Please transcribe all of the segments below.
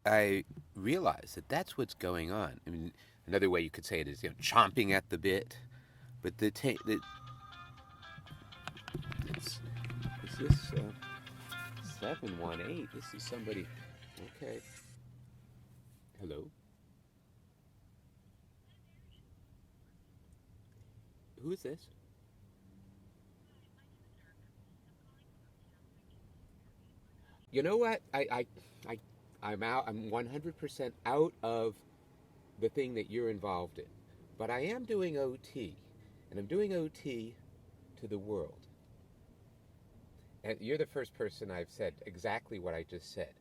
I realize that that's what's going on. I mean, another way you could say it is, chomping at the bit. But it's, is this 718? This is somebody. Okay. Hello. Who is this? You know what? I, I'm out. I'm 100% out of the thing that you're involved in. But I am doing OT, and I'm doing OT to the world. And you're the first person I've said exactly what I just said,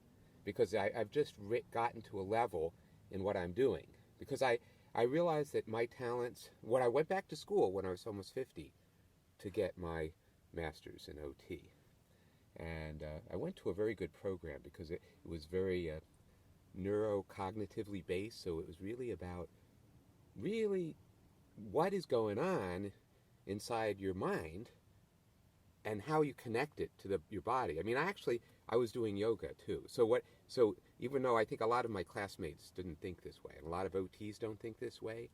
because I've just gotten to a level in what I'm doing. Because I realized that my talents, when I went back to school when I was almost 50 to get my master's in OT, and I went to a very good program because it was very neurocognitively based, so it was really about really what is going on inside your mind and how you connect it to your body. I mean, I was doing yoga too. So even though I think a lot of my classmates didn't think this way, and a lot of OTs don't think this way,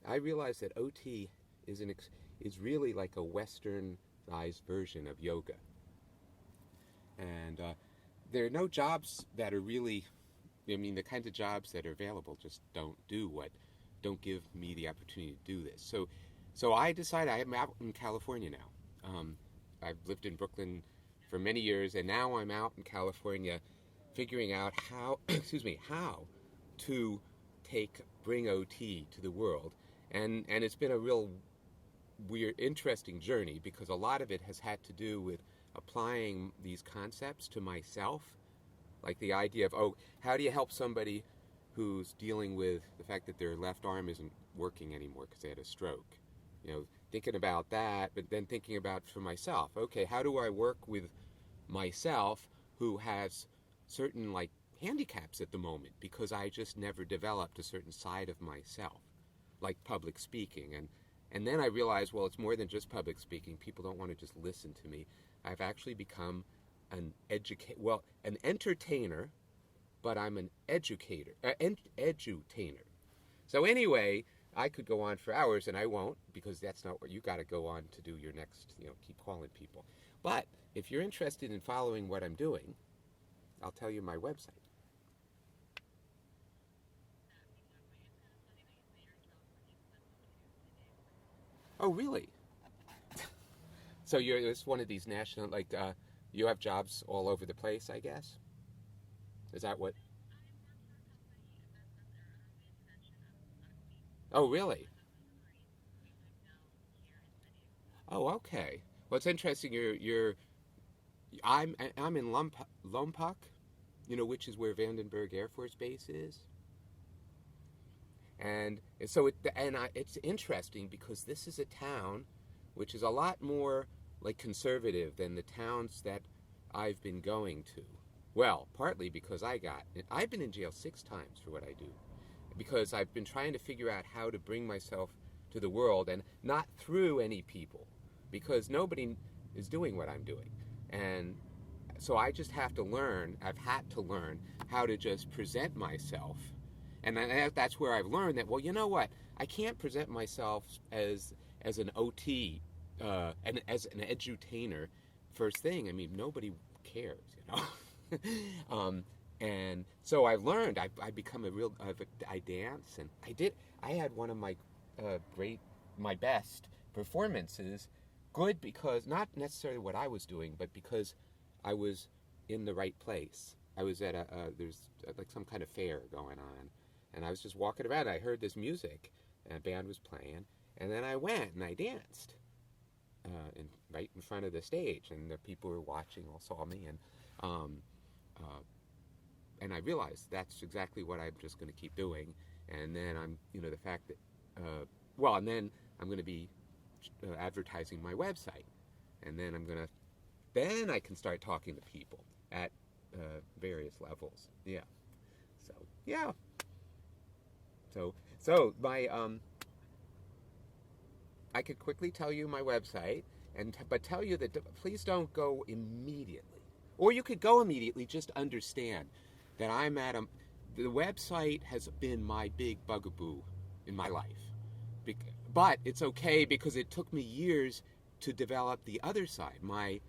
I realized that OT is really like a westernized version of yoga. And there are no jobs that are really, I mean, the kinds of jobs that are available just don't give me the opportunity to do this. So I decided I'm out in California now. I've lived in Brooklyn for many years, and now I'm out in California, figuring out how, excuse me, how to bring OT to the world, and it's been a real weird, interesting journey because a lot of it has had to do with applying these concepts to myself, like the idea of, oh, how do you help somebody who's dealing with the fact that their left arm isn't working anymore because they had a stroke? Thinking about that, but then thinking about for myself, okay, how do I work with myself who has certain like handicaps at the moment because I just never developed a certain side of myself, like public speaking. And then I realized, well, it's more than just public speaking. People don't want to just listen to me. I've actually become an entertainer, but I'm an edutainer. So anyway, I could go on for hours, and I won't because that's not what you got to go on to do your next. Keep calling people. But if you're interested in following what I'm doing, I'll tell you my website. Oh, really? So it's one of these national you have jobs all over the place, I guess. Is that what? Oh, really? Oh, okay. Well, it's interesting. I'm in Lompoc, which is where Vandenberg Air Force Base is. And so it's interesting because this is a town which is a lot more like conservative than the towns that I've been going to. Well, partly because I've been in jail 6 times for what I do, because I've been trying to figure out how to bring myself to the world and not through any people, because nobody is doing what I'm doing. And so I just have to learn, I've had to learn how to just present myself. And that's where I've learned that, well, you know what? I can't present myself as an OT and as an edutainer first thing. I mean, nobody cares. And so I've learned. I become I dance, and I had one of my my best performances. Good because not necessarily what I was doing, but because I was in the right place. I was at there's like some kind of fair going on, and I was just walking around. And I heard this music, and a band was playing, and then I went and I danced right in front of the stage, and the people who were watching all saw me, um, uh, and I realized that's exactly what I'm just going to keep doing. And then the fact that, and then I'm going to be advertising my website, and then I can start talking to people at various levels. Yeah. So yeah. So my I could quickly tell you my website, but tell you that please don't go immediately, or you could go immediately. Just understand that I'm at a the website has been my big bugaboo in my life. But it's okay because it took me years to develop the other side, my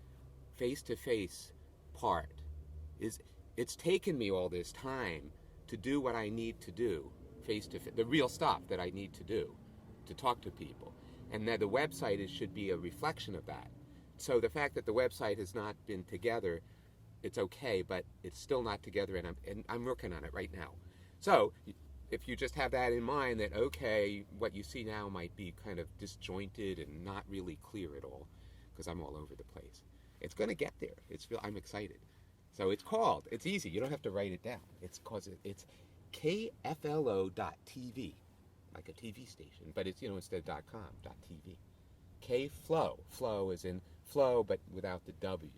face-to-face part. Is It's taken me all this time to do what I need to do face-to-face, the real stuff that I need to do to talk to people. And that the website should be a reflection of that. So the fact that the website has not been together, it's okay, but it's still not together, and I'm working on it right now. So if you just have that in mind, that okay, what you see now might be kind of disjointed and not really clear at all, because I'm all over the place. It's going to get there. I'm excited. So it's easy. You don't have to write it down. It's KFLO.TV, like a TV station, but it's, instead of .com, .tv. KFlow. Flow is in flow, but without the W.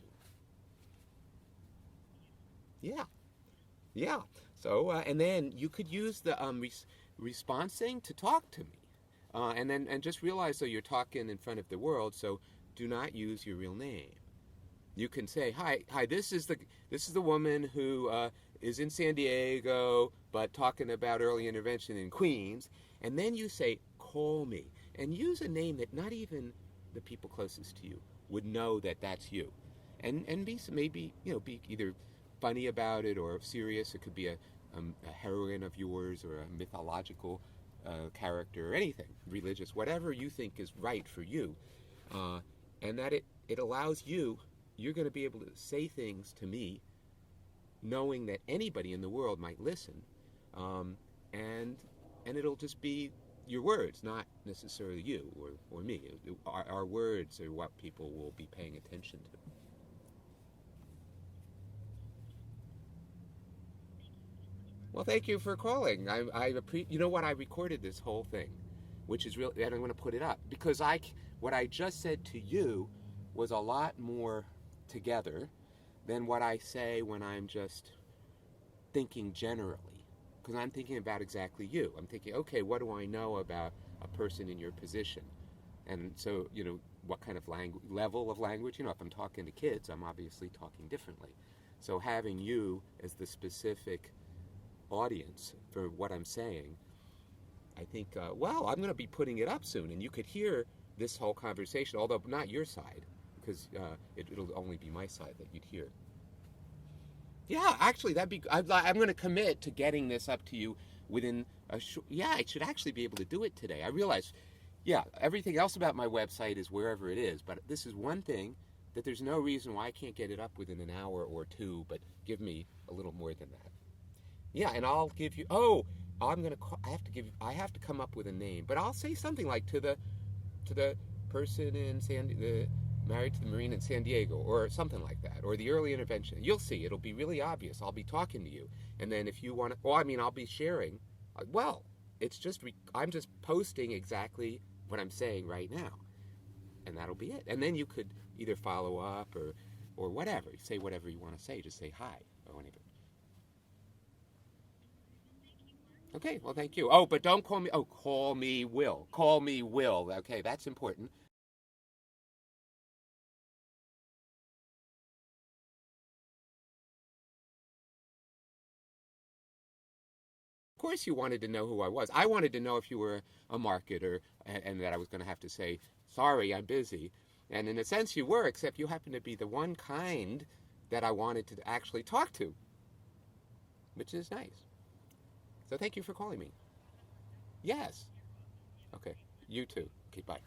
Yeah. Yeah. So, and then you could use the responsing to talk to me. And just realize, so you're talking in front of the world, so do not use your real name. You can say, hi, this is the woman who is in San Diego, but talking about early intervention in Queens. And then you say, call me. And use a name that not even the people closest to you would know that that's you. And be either funny about it or serious. It could be a heroine of yours or a mythological character or anything, religious, whatever you think is right for you. And that it allows you're going to be able to say things to me knowing that anybody in the world might listen. And it'll just be your words, not necessarily you or me. Our words are what people will be paying attention to. Well, thank you for calling. You know what? I recorded this whole thing, which is real, and I'm going to put it up because what I just said to you was a lot more together than what I say when I'm just thinking generally. Because I'm thinking about exactly you. I'm thinking, okay, what do I know about a person in your position? And so, what kind of level of language? If I'm talking to kids, I'm obviously talking differently. So having you as the specific audience for what I'm saying, I think, I'm going to be putting it up soon, and you could hear this whole conversation, although not your side, because it'll only be my side that you'd hear. Yeah, actually, I'm going to commit to getting this up to you within I should actually be able to do it today. I realize, everything else about my website is wherever it is, but this is one thing that there's no reason why I can't get it up within an hour or two, but give me a little more than that. Yeah, and I'll give you, I have to come up with a name, but I'll say something like to the person in married to the Marine in San Diego, or something like that, or the early intervention. You'll see, it'll be really obvious. I'll be talking to you, and then if you want to, I'll be sharing. I'm just posting exactly what I'm saying right now, and that'll be it. And then you could either follow up or whatever. Say whatever you want to say. Just say hi or whatever. Okay, well, thank you. Oh, but don't call me. Oh, call me Will. Call me Will. Okay, that's important. Of course you wanted to know who I was. I wanted to know if you were a marketer and that I was going to have to say, sorry, I'm busy. And in a sense you were, except you happen to be the one kind that I wanted to actually talk to, which is nice. So thank you for calling me. Yes. Okay. You too. Okay, bye.